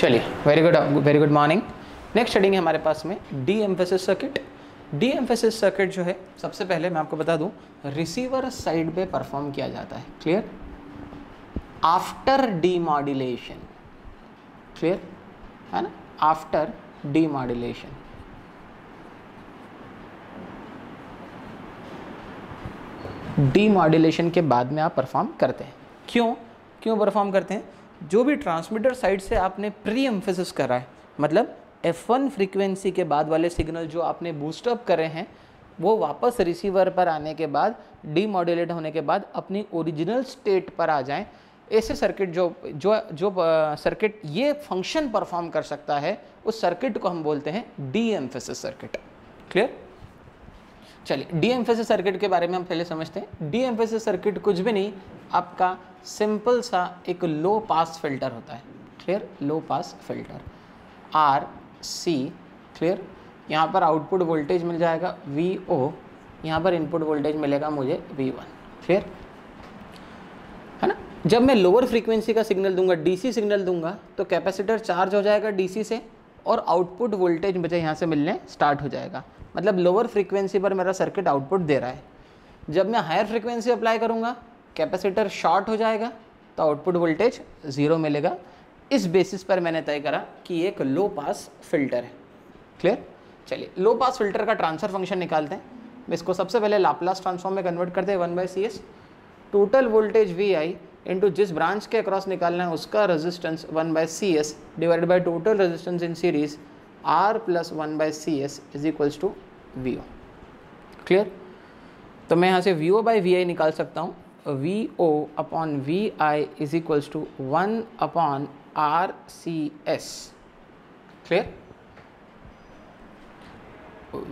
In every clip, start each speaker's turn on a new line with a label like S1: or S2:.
S1: चलिए, very good morning. Next heading है हमारे पास में D emphasis circuit. D emphasis circuit जो है सबसे पहले मैं आपको बता दूं रिसीवर साइड पे परफॉर्म किया जाता है। क्लियर? आफ्टर डीमॉड्यूलेशन, क्लियर है ना, आफ्टर डीमॉड्यूलेशन। डीमॉड्यूलेशन के बाद में आप परफॉर्म करते हैं। क्यों परफॉर्म करते हैं? जो भी ट्रांसमीटर साइड से आपने प्री एम्फेसिस करा है, मतलब F1 फ्रीक्वेंसी के बाद वाले सिग्नल जो आपने बूस्टअप करे हैं वो वापस रिसीवर पर आने के बाद डीमॉड्यूलेट होने के बाद अपनी ओरिजिनल स्टेट पर आ जाएं। ऐसे सर्किट जो सर्किट ये फंक्शन परफॉर्म कर सकता है उस सर्किट को हम बोलते हैं डी एम्फेसिस सर्किट। क्लियर? चलिए, डी एम्फेसिस सर्किट के बारे में हम पहले समझते हैं। डी एम्फेसिस सर्किट कुछ भी नहीं, आपका सिंपल सा एक लो पास फिल्टर होता है। Clear? Low pass filter R C. Clear? यहाँ पर आउटपुट वोल्टेज मिल जाएगा VO, यहाँ पर इनपुट वोल्टेज मिलेगा मुझे V1। क्लियर है ना? जब मैं लोअर फ्रीक्वेंसी का सिग्नल दूंगा, DC सिग्नल दूंगा, तो कैपेसिटर चार्ज हो जाएगा DC से और आउटपुट वोल्टेज मुझे यहाँ से मिलने स्टार्ट हो जाएगा। मतलब लोअर फ्रीक्वेंसी पर मेरा सर्किट आउटपुट दे रहा है। जब मैं हायर फ्रीक्वेंसी अप्लाई करूँगा कैपेसिटर शॉर्ट हो जाएगा तो आउटपुट वोल्टेज 0 मिलेगा। इस बेसिस पर मैंने तय करा कि ये एक लो पास फिल्टर है। क्लियर? चलिए, लो पास फिल्टर का ट्रांसफर फंक्शन निकालते हैं। इसको सबसे पहले लाप्लास ट्रांसफॉर्म में कन्वर्ट करते हैं 1/CS। Total voltage VI into जिस ब्रांच के अक्रॉस निकालना है उसका resistance 1/CS divided by total resistance in series R plus 1/CS is equals to VO। Clear? तो मैं यहाँ से VO बाई VI निकाल सकता हूँ। VO upon VI is equals to 1 upon RCS। Clear?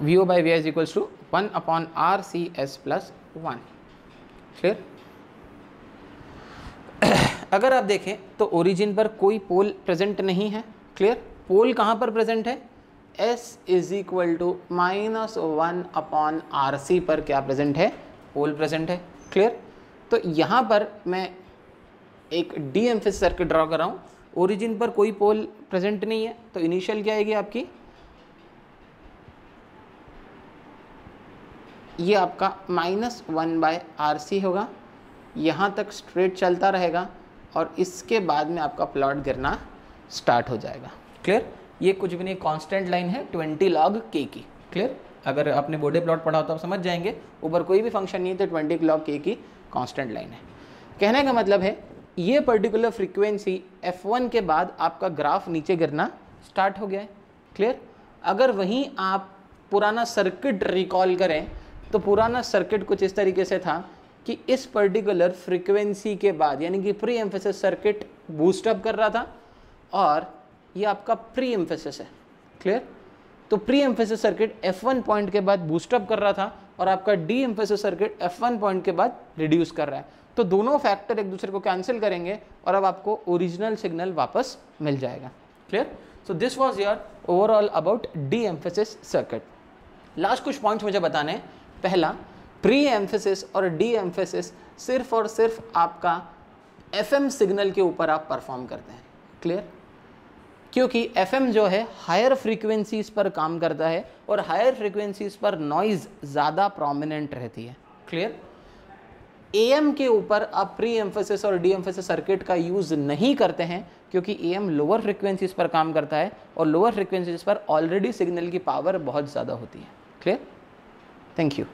S1: VO by VI is equals to 1 upon RCS plus 1। Clear? अगर आप देखें तो ओरिजिन पर कोई पोल प्रेजेंट नहीं है। क्लियर? पोल कहाँ पर प्रेजेंट है? S is equal to -1 upon RC पर क्या प्रेजेंट है? पोल प्रेजेंट है। क्लियर? तो यहाँ पर मैं एक डी एम्फेसिस सर्किट ड्रॉ कर रहा हूँ। ओरिजिन पर कोई पोल प्रेजेंट नहीं है तो इनिशियल क्या आएगी आपकी? ये आपका -1/RC होगा। यहाँ तक स्ट्रेट चलता रहेगा और इसके बाद में आपका प्लॉट गिरना स्टार्ट हो जाएगा। क्लियर? ये कुछ भी नहीं, कांस्टेंट लाइन है 20 log K की। क्लियर? अगर आपने बोडे प्लॉट पढ़ा हो तो आप समझ जाएंगे। ऊपर कोई भी फंक्शन नहीं है तो 20 log K की कांस्टेंट लाइन है। कहने का मतलब है ये पर्टिकुलर फ्रीक्वेंसी F1 के बाद आपका ग्राफ नीचे गिरना स्टार्ट हो गया है। क्लियर? अगर वहीं आप पुराना सर्किट रिकॉल करें तो पुराना सर्किट कुछ इस तरीके से था कि इस पर्टिकुलर फ्रीक्वेंसी के बाद यानी कि प्री एम्फेसिस सर्किट बूस्टअप कर रहा था और ये आपका प्री एम्फेसिस है। क्लियर? तो pre emphasis circuit F1 point के बाद बूस्टअप कर रहा था और आपका D emphasis circuit F1 point के बाद रिड्यूस कर रहा है। तो दोनों फैक्टर एक दूसरे को कैंसिल करेंगे और अब आपको ओरिजिनल सिग्नल वापस मिल जाएगा। Clear? So this was your overall about D emphasis circuit. Last कुछ पॉइंट्स मुझे बताने हैं। पहला, प्री एम्फेसिस और डी एम्फेसिस सिर्फ और सिर्फ आपका FM सिग्नल के ऊपर आप परफॉर्म करते हैं। क्लियर? क्योंकि FM जो है हायर फ्रीक्वेंसीज पर काम करता है और हायर फ्रीक्वेंसीज पर नॉइज ज़्यादा प्रोमिनेंट रहती है। क्लियर? AM के ऊपर आप प्री एम्फेसिस और डी एम्फेसिस सर्किट का यूज़ नहीं करते हैं क्योंकि AM लोअर फ्रीक्वेंसीज पर काम करता है और लोअर फ्रीक्वेंसीज पर ऑलरेडी सिग्नल की पावर बहुत ज़्यादा होती है। क्लियर? Thank you.